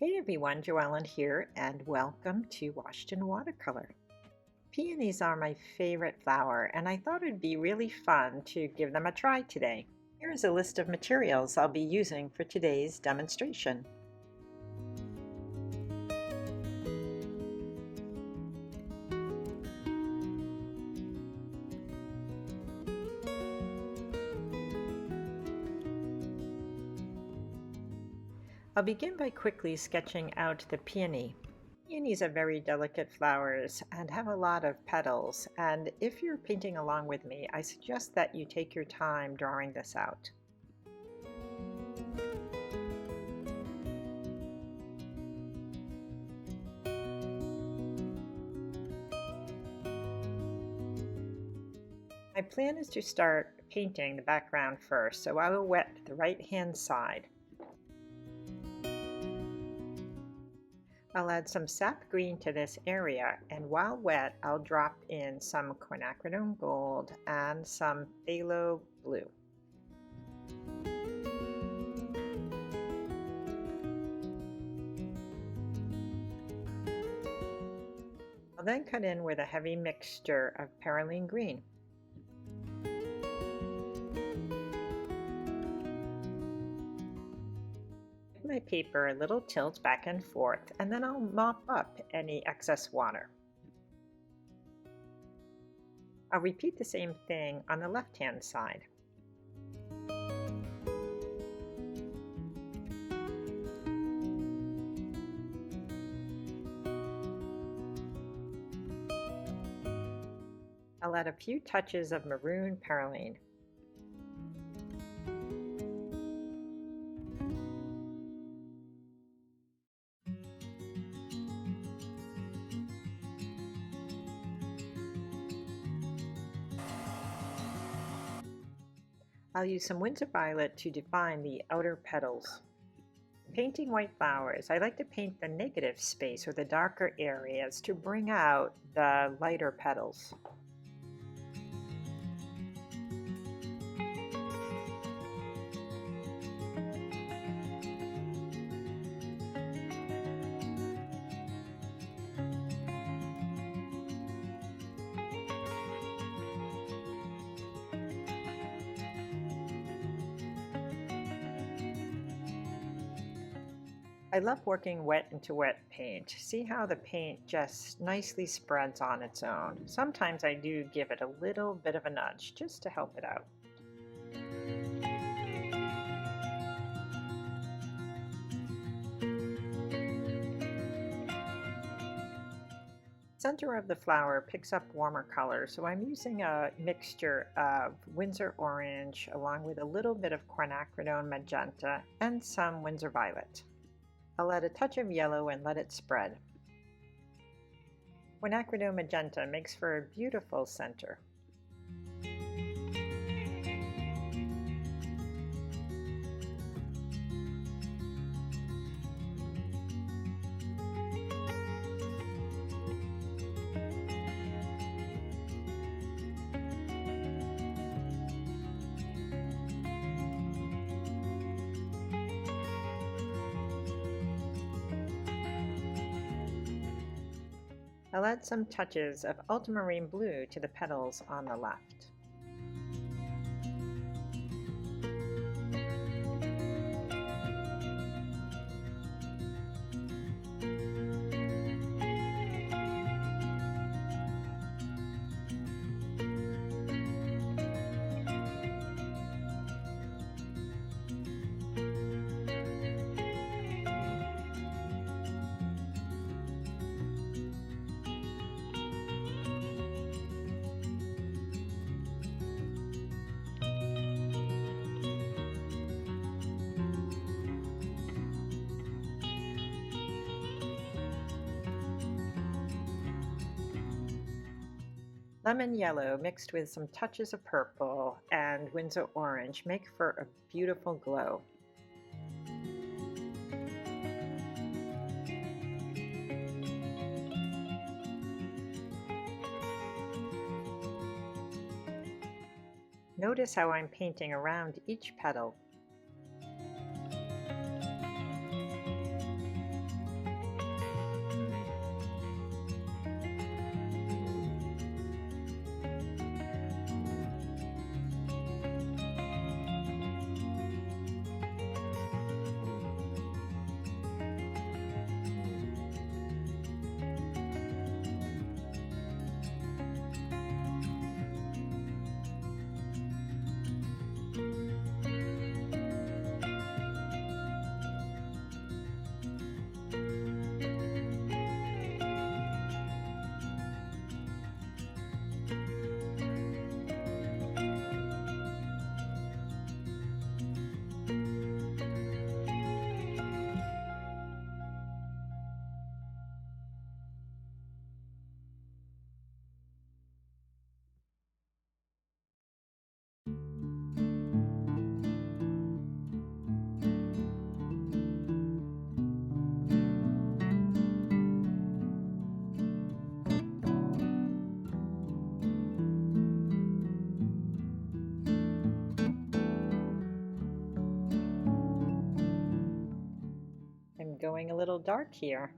Hey everyone, Joellen here, and welcome to Washington Watercolor. Peonies are my favorite flower, and I thought it'd be really fun to give them a try today. Here is a list of materials I'll be using for today's demonstration. I'll begin by quickly sketching out the peony. Peonies are very delicate flowers and have a lot of petals, and if you're painting along with me, I suggest that you take your time drawing this out. My plan is to start painting the background first, so I will wet the right-hand side. I'll add some sap green to this area, and while wet, I'll drop in some quinacridone gold and some phthalo blue. I'll then cut in with a heavy mixture of perylene green. My paper a little tilt back and forth, and then I'll mop up any excess water. I'll repeat the same thing on the left-hand side. I'll add a few touches of maroon perylene. I'll use some winter violet to define the outer petals. Painting white flowers, I like to paint the negative space or the darker areas to bring out the lighter petals. I love working wet into wet paint. See how the paint just nicely spreads on its own. Sometimes I do give it a little bit of a nudge just to help it out. Center of the flower picks up warmer colors, so I'm using a mixture of Winsor orange along with a little bit of quinacridone magenta and some Winsor violet. I'll add a touch of yellow and let it spread. Quinacridone magenta makes for a beautiful center. I'll add some touches of ultramarine blue to the petals on the left. Lemon yellow mixed with some touches of purple and Winsor orange make for a beautiful glow. Notice how I'm painting around each petal. going a little dark here.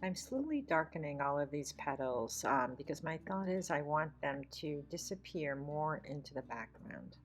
I'm slowly darkening all of these petals because my thought is I want them to disappear more into the background.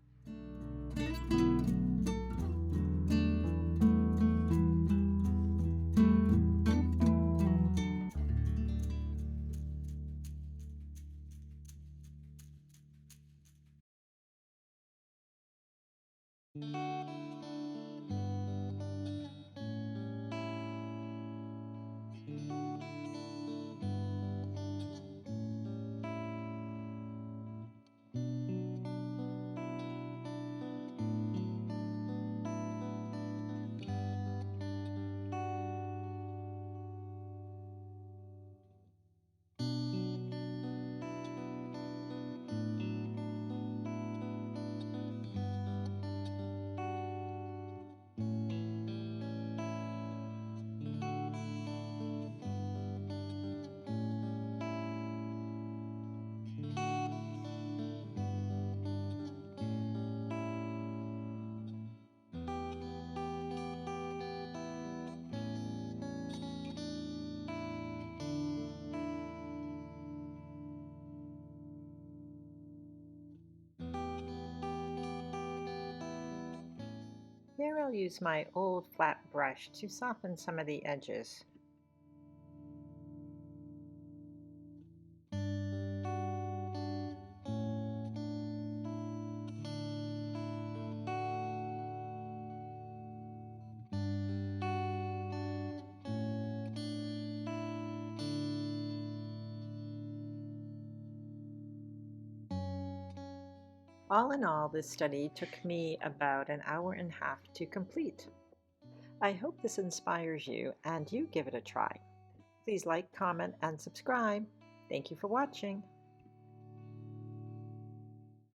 Here I'll use my old flat brush to soften some of the edges. All in all, this study took me about an hour and a half to complete. I hope this inspires you and you give it a try. Please like, comment, and subscribe. Thank you for watching.